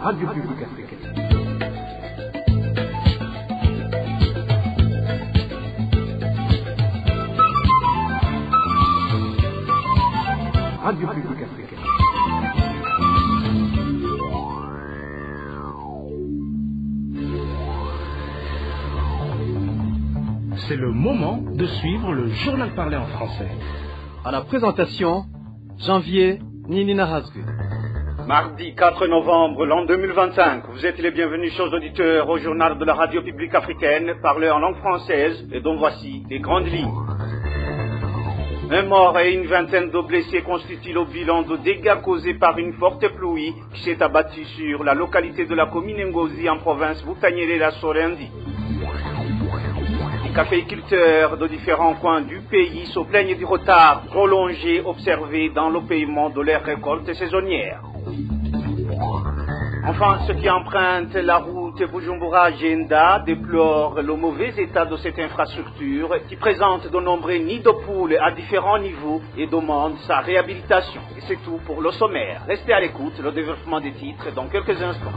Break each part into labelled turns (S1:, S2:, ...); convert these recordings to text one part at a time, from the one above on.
S1: Radio Publique Africaine. Radio Publique Africaine.
S2: C'est le moment de suivre le journal parlé en français.
S3: À la présentation, Janvier Ninina Hazgu.
S4: Mardi 4 novembre l'an 2025, vous êtes les bienvenus, chers auditeurs, au journal de la radio publique africaine, parlé en langue française, et dont voici les grandes lignes. Un mort et une vingtaine de blessés constituent le bilan de dégâts causés par une forte pluie qui s'est abattue sur la localité de la commune Ngozi en province Butanyerera-Sorendi. Les caféiculteurs de différents coins du pays se plaignent du retard prolongé observé dans le paiement de leurs récoltes saisonnières. Enfin, ceux qui empruntent la route Bujumbura-Jenda déplorent le mauvais état de cette infrastructure qui présente de nombreux nids de poules à différents niveaux et demande sa réhabilitation. Et c'est tout pour le sommaire. Restez à l'écoute, le développement des titres dans quelques instants.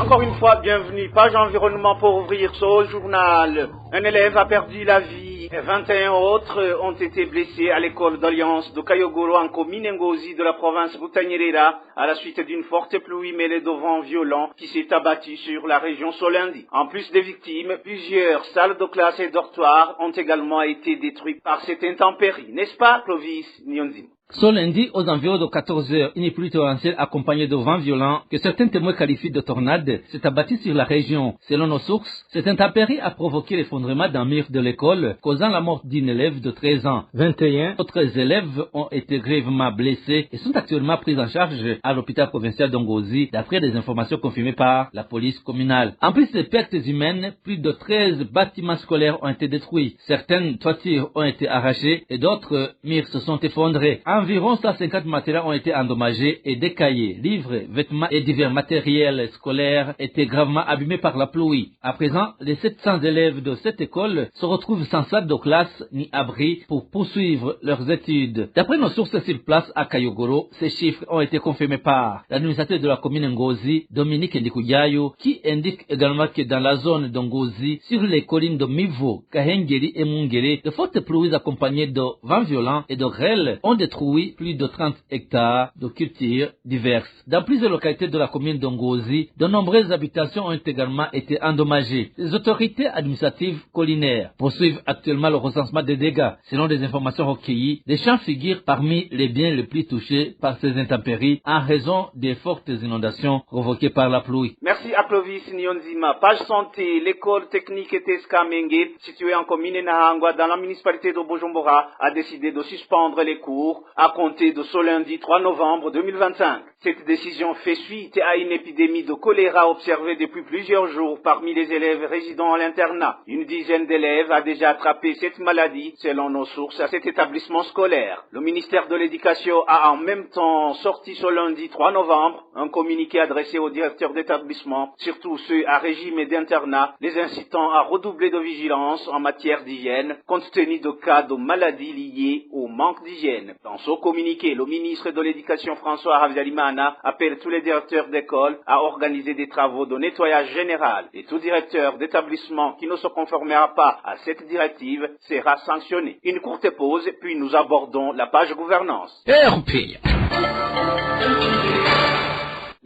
S4: Encore une fois, bienvenue, page environnement pour ouvrir ce journal. Un élève a perdu la vie. 21 autres ont été blessés à l'école d'Alliance de Kayogoro en commune Ngozi de la province Butanyerera à la suite d'une forte pluie mêlée de vents violents qui s'est abattue sur la région Solendi. En plus des victimes, plusieurs salles de classe et dortoirs ont également été détruites par cette intempérie. N'est-ce pas, Clovis Nyonzim?
S5: Ce lundi, aux environs de 14 heures, une pluie torrentielle accompagnée de vents violents que certains témoins qualifient de tornades s'est abattue sur la région. Selon nos sources, cette intempérie a provoqué l'effondrement d'un mur de l'école, causant la mort d'une élève de 13 ans. 21 autres élèves ont été grièvement blessés et sont actuellement pris en charge à l'hôpital provincial d'Ongozi, d'après des informations confirmées par la police communale. En plus des pertes humaines, plus de 13 bâtiments scolaires ont été détruits. Certaines toitures ont été arrachées et d'autres murs se sont effondrés. Environ 150 matériels ont été endommagés et des cahiers, livres, vêtements et divers matériels scolaires étaient gravement abîmés par la pluie. À présent, les 700 élèves de cette école se retrouvent sans salle de classe ni abri pour poursuivre leurs études. D'après nos sources sur place à Kayogoro, ces chiffres ont été confirmés par l'administrateur de la commune Ngozi, Dominique Ndikuyayo, qui indique également que dans la zone d'Ngozi, sur les collines de Mivo, Kahengeri et Mungere, de fortes pluies accompagnées de vents violents et de grêles ont détruit plus de 30 hectares de cultures diverses. Dans plusieurs localités de la commune d'Ngozi, de nombreuses habitations ont également été endommagées. Les autorités administratives collinaires poursuivent actuellement le recensement des dégâts. Selon des informations recueillies, les champs figurent parmi les biens les plus touchés par ces intempéries en raison des fortes inondations provoquées par la pluie.
S4: Merci à Clovis Nyonzima. Page santé, l'école technique Teska Menge, située en commune Nahangwa dans la municipalité de Bujumbura, a décidé de suspendre les cours à compter de ce lundi 3 novembre 2025. Cette décision fait suite à une épidémie de choléra observée depuis plusieurs jours parmi les élèves résidant à l'internat. Une dizaine d'élèves a déjà attrapé cette maladie, selon nos sources, à cet établissement scolaire. Le ministère de l'Éducation a en même temps sorti ce lundi 3 novembre un communiqué adressé aux directeurs d'établissement, surtout ceux à régime et d'internat, les incitant à redoubler de vigilance en matière d'hygiène, compte tenu de cas de maladies liées au manque d'hygiène. Dans ce communiqué, le ministre de l'Éducation François Ravyalimana appelle tous les directeurs d'école à organiser des travaux de nettoyage général et tout directeur d'établissement qui ne se conformera pas à cette directive sera sanctionné. Une courte pause, puis nous abordons la page gouvernance.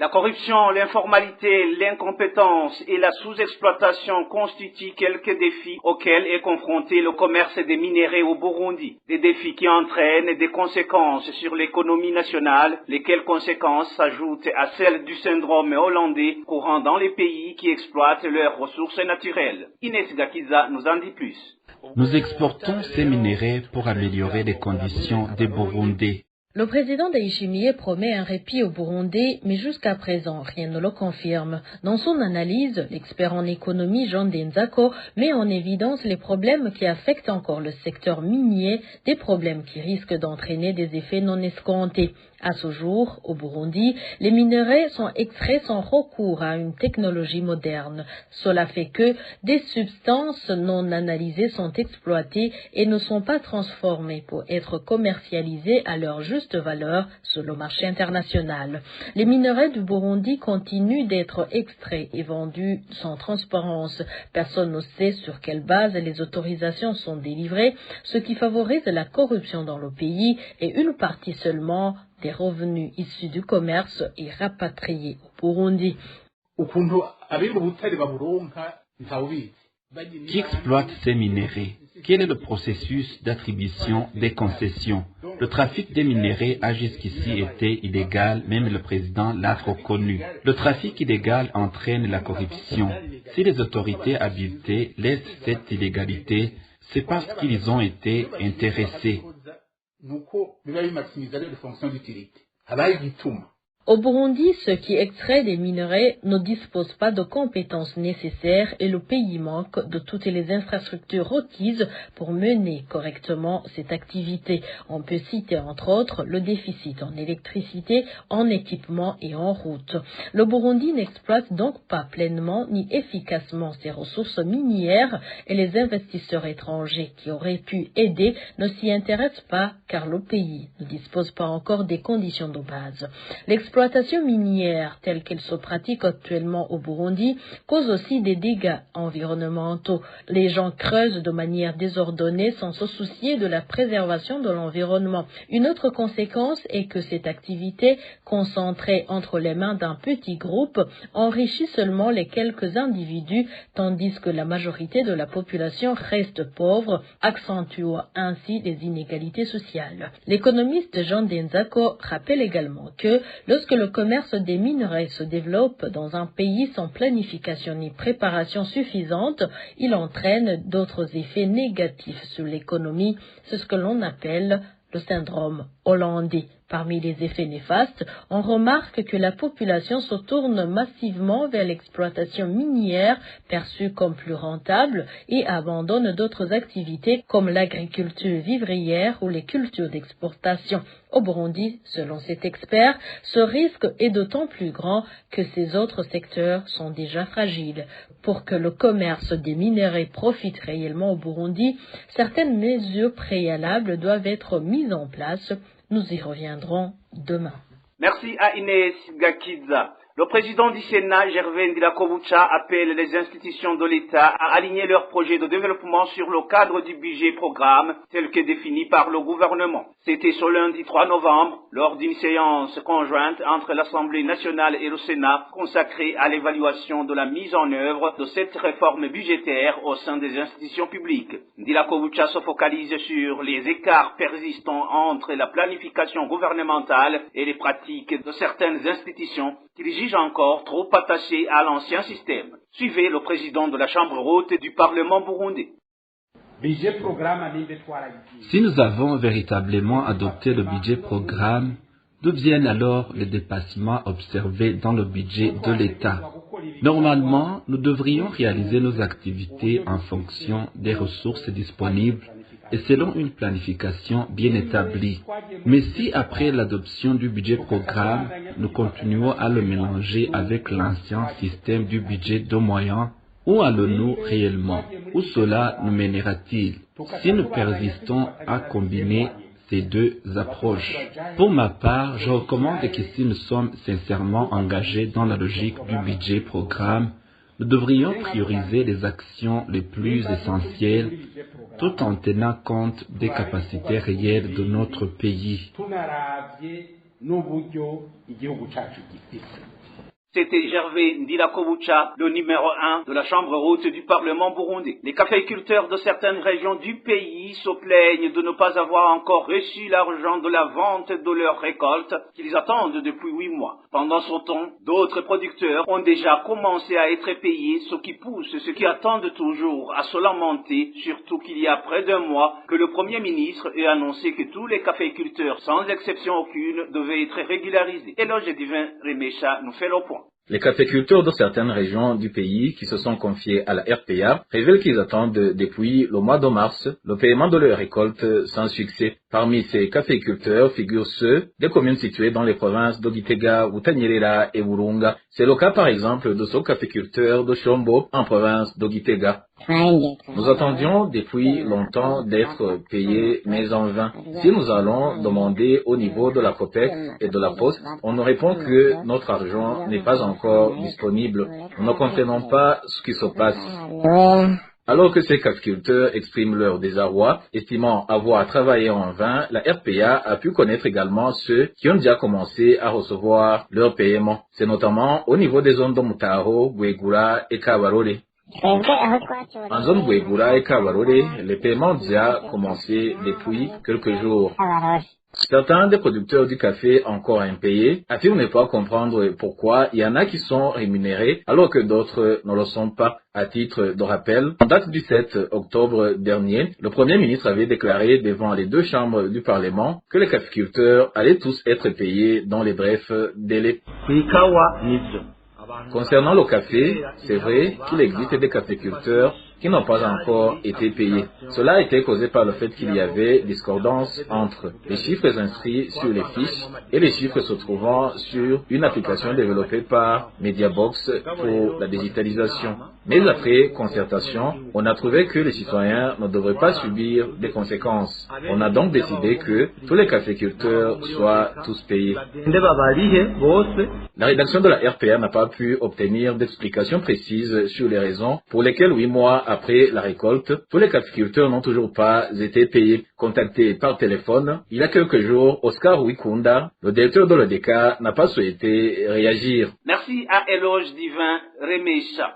S4: La corruption, l'informalité, l'incompétence et la sous-exploitation constituent quelques défis auxquels est confronté le commerce des minéraux au Burundi. Des défis qui entraînent des conséquences sur l'économie nationale, lesquelles conséquences s'ajoutent à celles du syndrome hollandais courant dans les pays qui exploitent leurs ressources naturelles. Inès Gakiza nous en dit plus.
S6: Nous exportons ces minéraux pour améliorer les conditions des Burundais.
S7: Le président Ndayishimiye promet un répit au Burundi, mais jusqu'à présent, rien ne le confirme. Dans son analyse, l'expert en économie Jean Denzako met en évidence les problèmes qui affectent encore le secteur minier, des problèmes qui risquent d'entraîner des effets non escomptés. À ce jour, au Burundi, les minerais sont extraits sans recours à une technologie moderne. Cela fait que des substances non analysées sont exploitées et ne sont pas transformées pour être commercialisées à leur juste valeur sur le marché international. Les minerais du Burundi continuent d'être extraits et vendus sans transparence. Personne ne sait sur quelle base les autorisations sont délivrées, ce qui favorise la corruption dans le pays, et une partie seulement des revenus issus du commerce est rapatriés au Burundi.
S6: Qui exploite ces minéraux? Quel est le processus d'attribution des concessions? Le trafic des minéraux a jusqu'ici été illégal, même le président l'a reconnu. Le trafic illégal entraîne la corruption. Si les autorités habilitées laissent cette illégalité, c'est parce qu'ils ont été intéressés.
S7: Au Burundi, ceux qui extraient des minerais ne disposent pas de compétences nécessaires et le pays manque de toutes les infrastructures requises pour mener correctement cette activité. On peut citer entre autres le déficit en électricité, en équipement et en route. Le Burundi n'exploite donc pas pleinement ni efficacement ses ressources minières et les investisseurs étrangers qui auraient pu aider ne s'y intéressent pas car le pays ne dispose pas encore des conditions de base. L'exploitation minière telle qu'elle se pratique actuellement au Burundi cause aussi des dégâts environnementaux. Les gens creusent de manière désordonnée sans se soucier de la préservation de l'environnement. Une autre conséquence est que cette activité, concentrée entre les mains d'un petit groupe, enrichit seulement les quelques individus, tandis que la majorité de la population reste pauvre, accentuant ainsi les inégalités sociales. L'économiste Jean Denzako rappelle également que lorsque le commerce des minerais se développe dans un pays sans planification ni préparation suffisante, il entraîne d'autres effets négatifs sur l'économie. C'est ce que l'on appelle le syndrome hollandais. Parmi les effets néfastes, on remarque que la population se tourne massivement vers l'exploitation minière perçue comme plus rentable et abandonne d'autres activités comme l'agriculture vivrière ou les cultures d'exportation. Au Burundi, selon cet expert, ce risque est d'autant plus grand que ces autres secteurs sont déjà fragiles. Pour que le commerce des minerais profite réellement au Burundi, certaines mesures préalables doivent être mises en place. Nous y reviendrons demain.
S4: Merci à Inès Gakiza. Le président du Sénat, Gervais Ndilakobucha, appelle les institutions de l'État à aligner leurs projets de développement sur le cadre du budget programme tel que défini par le gouvernement. C'était ce lundi 3 novembre, lors d'une séance conjointe entre l'Assemblée nationale et le Sénat consacrée à l'évaluation de la mise en œuvre de cette réforme budgétaire au sein des institutions publiques. Ndilakobucha se focalise sur les écarts persistants entre la planification gouvernementale et les pratiques de certaines institutions qu'il juge encore trop attaché à l'ancien système. Suivez le président de la Chambre haute du Parlement burundais.
S6: Si nous avons véritablement adopté le budget programme, d'où viennent alors les dépassements observés dans le budget de l'État? Normalement, nous devrions réaliser nos activités en fonction des ressources disponibles et selon une planification bien établie. Mais si après l'adoption du budget programme, nous continuons à le mélanger avec l'ancien système du budget de moyens, où allons-nous réellement? Où cela nous mènera-t-il si nous persistons à combiner ces deux approches? Pour ma part, je recommande que si nous sommes sincèrement engagés dans la logique du budget programme, nous devrions prioriser les actions les plus essentielles tout en tenant compte des capacités réelles de notre pays.
S4: C'était Gervais Ndilakobucha, le numéro 1 de la Chambre haute du Parlement burundais. Les caféiculteurs de certaines régions du pays se plaignent de ne pas avoir encore reçu l'argent de la vente de leurs récoltes qu'ils attendent depuis 8 mois. Pendant ce temps, d'autres producteurs ont déjà commencé à être payés, ce qui pousse ceux qui attendent toujours à se lamenter, surtout qu'il y a près d'un mois que le Premier ministre a annoncé que tous les caféiculteurs, sans exception aucune, devaient être régularisés. Eloge Divin Remecha nous fait le point.
S8: Les caféiculteurs de certaines régions du pays qui se sont confiés à la RPA révèlent qu'ils attendent depuis le mois de mars le paiement de leurs récoltes sans succès. Parmi ces caféiculteurs figurent ceux des communes situées dans les provinces d'Ogitega, Butanyerera et Burunga. C'est le cas par exemple de ce caféiculteur de Shombo en province d'Ogitega. Nous attendions depuis longtemps d'être payés, mais en vain. Si nous allons demander au niveau de la COPEC et de la Poste, on nous répond que notre argent n'est pas encore disponible. Nous ne comprenons pas ce qui se passe. Alors que ces caféiculteurs expriment leur désarroi, estimant avoir travaillé en vain, la RPA a pu connaître également ceux qui ont déjà commencé à recevoir leur paiement. C'est notamment au niveau des zones de Mutaro, Bwegura et Kabarore. En zone Bwegura et Kabarore, les paiements ont déjà commencé depuis quelques jours. Certains des producteurs du café encore impayés affirment ne pas comprendre pourquoi il y en a qui sont rémunérés alors que d'autres ne le sont pas. À titre de rappel, en date du 7 octobre dernier, le Premier ministre avait déclaré devant les deux chambres du Parlement que les caféiculteurs allaient tous être payés dans les brefs délais. Concernant le café, c'est vrai qu'il existe des caféiculteurs qui n'ont pas encore été payés. Cela a été causé par le fait qu'il y avait discordance entre les chiffres inscrits sur les fiches et les chiffres se trouvant sur une application développée par Mediabox pour la digitalisation. Mais après concertation, on a trouvé que les citoyens ne devraient pas subir des conséquences. On a donc décidé que tous les caféiculteurs soient tous payés. La rédaction de la RPA n'a pas pu obtenir d'explications précises sur les raisons pour lesquelles 8 mois après la récolte, tous les caféiculteurs n'ont toujours pas été payés. Contacté par téléphone, il y a quelques jours, Oscar Wikunda, le directeur de l'EDECA, n'a pas souhaité réagir.
S4: Merci à Éloge Divin Remesha.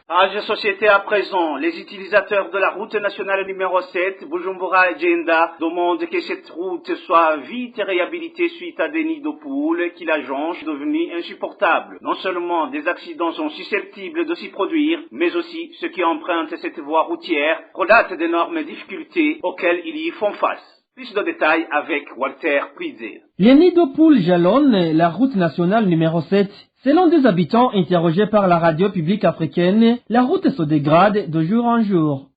S4: Page société à présent, les utilisateurs de la route nationale numéro 7, Bujumbura et Djenda, demandent que cette route soit vite réhabilitée suite à des nids de poules qui la jonchent, devenus insupportables. Non seulement des accidents sont susceptibles de s'y produire, mais aussi ceux qui empruntent cette voie routière relatent d'énormes difficultés auxquelles ils y font face. Plus de détails avec Walter Puizel.
S9: Les nids de poules jalonnent la route nationale numéro 7. Selon des habitants interrogés par la radio publique africaine, la route se dégrade de jour en jour.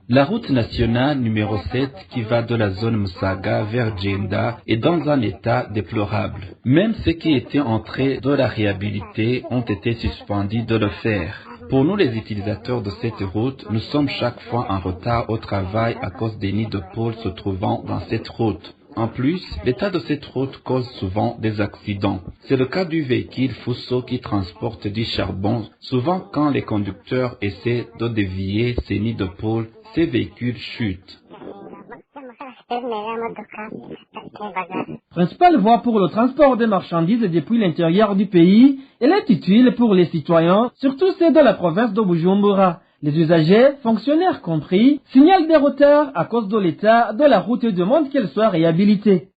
S6: La route nationale numéro 7 qui va de la zone Musaga vers Djenda est dans un état déplorable. Même ceux qui étaient entrés de la réhabilité ont été suspendus de le faire. Pour nous les utilisateurs de cette route, nous sommes chaque fois en retard au travail à cause des nids de poules se trouvant dans cette route. En plus, l'état de cette route cause souvent des accidents. C'est le cas du véhicule Fuso qui transporte du charbon. Souvent, quand les conducteurs essaient de dévier ces nids de poules, ces véhicules chutent.
S9: Principale voie pour le transport des marchandises depuis l'intérieur du pays, elle est utile pour les citoyens, surtout ceux de la province de Bujumbura. Les usagers, fonctionnaires compris, signalent des retards à cause de l'état de la route et demandent qu'elle soit réhabilitée.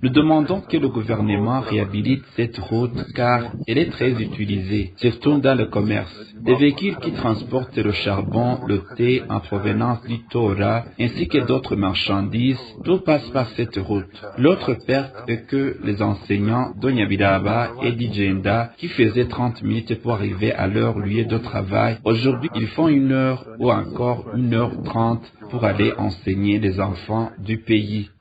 S6: Nous demandons que le gouvernement réhabilite cette route car elle est très utilisée, surtout dans le commerce. Des véhicules qui transportent le charbon, le thé en provenance du Tora, ainsi que d'autres marchandises, tout passe par cette route. L'autre perte est que les enseignants d'Onyabiraba et d'Idjenda, qui faisaient 30 minutes pour arriver à leur lieu de travail, aujourd'hui ils font 1 heure ou encore 1h30 pour aller enseigner les enfants du pays.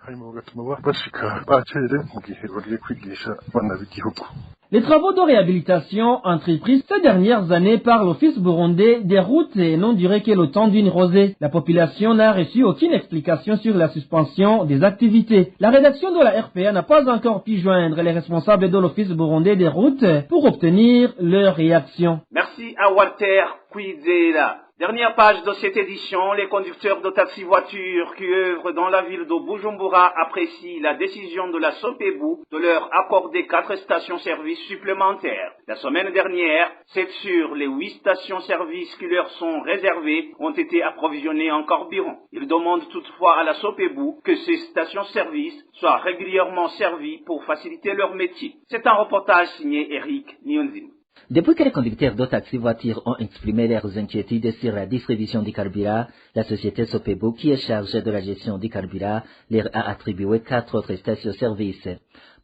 S9: Les travaux de réhabilitation entrepris ces dernières années par l'Office burundais des routes n'ont duré que le temps d'une rosée. La population n'a reçu aucune explication sur la suspension des activités. La rédaction de la RPA n'a pas encore pu joindre les responsables de l'Office burundais des routes pour obtenir leur réaction.
S4: Merci à Walter Kwizela. Dernière page de cette édition, les conducteurs de taxi-voitures qui œuvrent dans la ville de Bujumbura apprécient la décision de la SOPEBU de leur accorder 4 stations-service supplémentaires. La semaine dernière, 7 sur les 8 stations-service qui leur sont réservées ont été approvisionnées en carburant. Ils demandent toutefois à la SOPEBU que ces stations-service soient régulièrement servies pour faciliter leur métier. C'est un reportage signé Eric Nyonzim.
S10: Depuis que les conducteurs de taxi-voitures ont exprimé leurs inquiétudes sur la distribution du carburant, la société SOPEBU, qui est chargée de la gestion du carburant, leur a attribué 4 autres stations-service.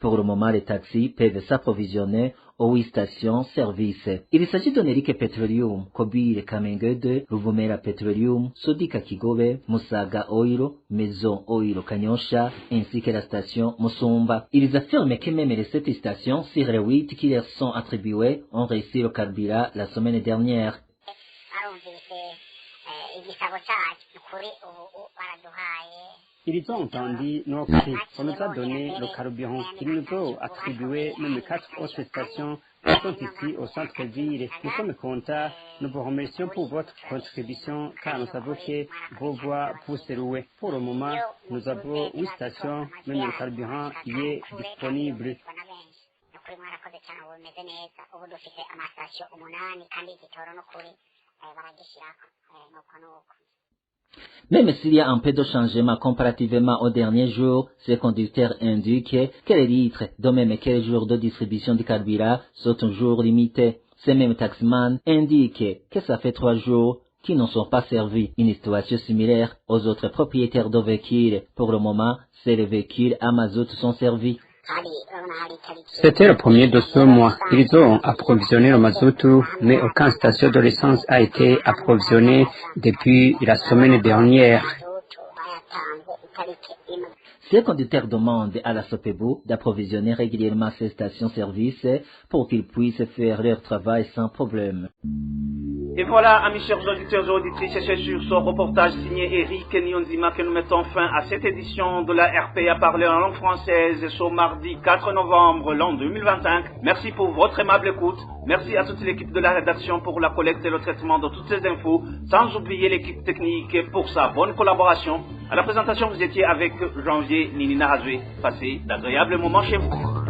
S10: Pour le moment, les taxis peuvent s'approvisionner aux 8 stations-service. Il s'agit d'Onerique Petroleum, Kobile Kamengede, Ruvumera Petroleum, Sodika Kigobe, Musaga Oil, Maison Oil Kanyosha, ainsi que la station Musumba. Ils affirment que même les 7 stations sur les 8 qui leur sont attribuées ont réussi le carburant la semaine dernière.
S11: Ils ont entendu nos cris. On nous a donné le carburant. Ils nous ont attribué même 4 autres stations qui sont ici au centre-ville. Nous sommes contents. Nous vous remercions pour votre contribution car nous savons que vos voix vous servent. Pour le moment, nous avons 8 stations, même le carburant y est disponible.
S10: Même s'il y a un peu de changement comparativement aux derniers jours, ces conducteurs indiquent que les litres, de même que les jours de distribution du carburant, sont toujours limités. Ces mêmes taximans indiquent que ça fait 3 jours qu'ils ne sont pas servis. Une situation similaire aux autres propriétaires de véhicules. Pour le moment, ces véhicules à mazout sont servis.
S11: C'était le premier de ce mois. Ils ont approvisionné le mazout, mais aucune station de l'essence a été approvisionnée depuis la semaine dernière.
S10: Ces conducteurs demandent à la SOPEBO d'approvisionner régulièrement ces stations-service pour qu'ils puissent faire leur travail sans problème.
S4: Et voilà, amis chers auditeurs et auditrices, c'est sur ce reportage signé Eric Nyonzima que nous mettons fin à cette édition de la RPA parlée en langue française ce mardi 4 novembre l'an 2025. Merci pour votre aimable écoute. Merci à toute l'équipe de la rédaction pour la collecte et le traitement de toutes ces infos, sans oublier l'équipe technique pour sa bonne collaboration. À la présentation, vous étiez avec Janvier Ninina Hazoué. Passez d'agréables moments chez vous.